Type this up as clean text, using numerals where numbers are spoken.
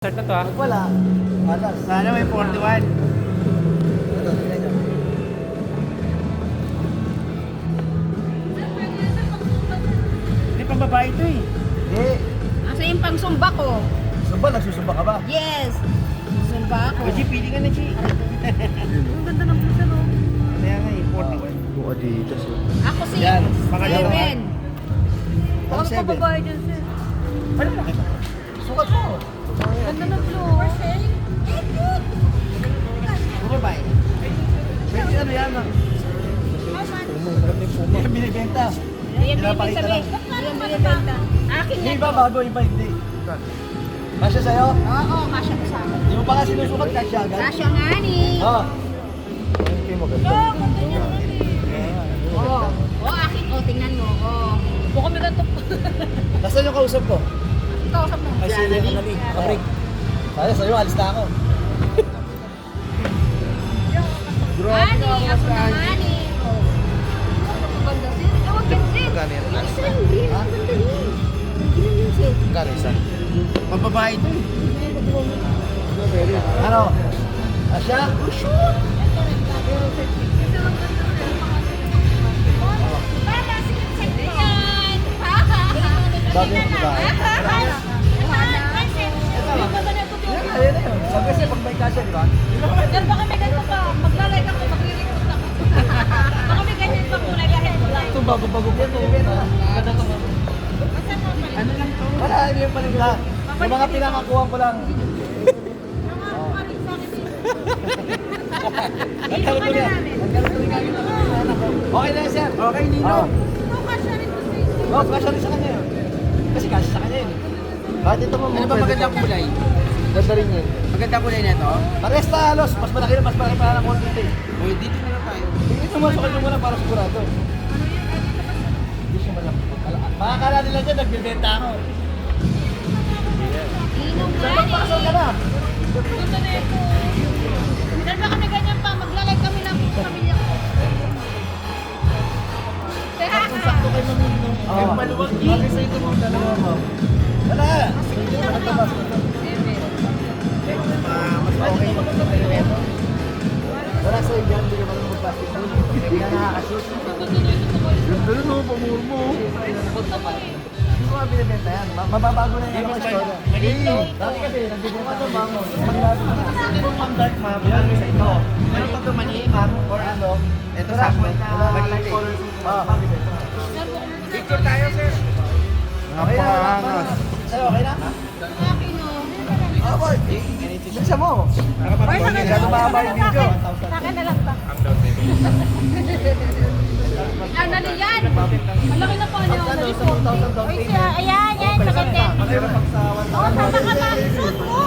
Start na to ha? Wala. Wala. Sana may 41. Ito, tingnan nyo. Hindi pang babae ito eh. Hindi. Asa yung pang sumba ko? Sumba, nagsusumba ka ba? Yes! Sumba ako. O G, pili ka na G. Ang ganda ng pusa, no? Kaya nga eh, 41. Buka dito. Ako si Yan, pangalawa. Seven. Pang Ako seven. pa babae dyan, sir. Ano nakita? Sukat mo. Ganda ng blue. Puro babae. Pwede ano yan ah. Hindi yan binibenta. Yan Pinapakita binibenta. lang. Yan binibenta. Akin Hindi yan. ba bago, iba hindi. Kasya sa'yo? Oo, kasya ko sa akin. Hindi mo pa nga sinusukat, kasya agad. Kasya nga ni. Oo. Hindi mo ganda. Oo. Oo, akin. Oo, tingnan mo. Oo. Buka may ganito. Nasaan yung kausap ko? Ikaw sa mo. Ay, sila yung kanali. Kabrik. Kaya sa'yo, alis na ako. Ani, ako na ani. Oo. Ang ganda, sir. Tawag yan, sir. Magkano yan? Yung isa lang, green. Ang ganda niya. Green yun, sir. Magkano isa? Pang babae ito eh. Ano? Kasya? Bago yung babae. Ayan na yun. Sabi kasi pag may kasya, di ba? Yan, baka may ganito pa. Maglalike ako, magre-recruit ako. Baka may ganyan pa kulay kahit wala. Ito bago-bago ko ito. Ganda to. Ano lang to? Wala, hindi yung paligla. Yung mga pinakakuha ko lang. Nagkaroon ko niya. Nagkaroon ko niya. Okay na sir. Okay, Nino. Oo, kasya rin sa kanya yun. Kasi kasya sa kanya yun. Bakit ito mo? Ano ba magandang kulay? Ganda rin yun. Magandang kulay na ito? Pares na halos. Mas malaki na, mas malaki pa ng konti. O, dito na lang tayo. Tingnan mo, sukat mo muna para sigurado. Hindi siya malaki. Makakala nila dyan, nagbibenta ako. Saan magpasok ka na? Sir, baka may ganyan pa. Maglalike kami ng pamilya ko. Sakto kay Mamino. Kay maluwag, eh. Bakit sa ito mo dalawa mo? Wala. Hindi mo nagtabas. Mas okay yung ito. Wala sa iyo dyan, hindi ka marunong mag-basketball. Hindi ka nakakashoot. Ganda rin mo, pamuro mo. Hindi mo nga binibenta yan. Mababago na yan. Malito. Dati kasi, nagbibenta ito bango. Paglabi na. Ito pong pang dark map. Yan, sa ito. Meron pa ito mali, ma'am. Or ano? Ito sa akin. Maliit eh. Picture tayo, sir. Okay na. Sa'yo, okay na? Ah, boy. Bilisan mo. Masyado mahaba yung video. Sa akin na lang ba? Ano na yan? Malaki na po niyo. Sa 2,000 down Ay, payment. siya. Ayan, yan. Sa 10. Mayroon pang sa 1,000. Oh, sama ka na. Shoot mo.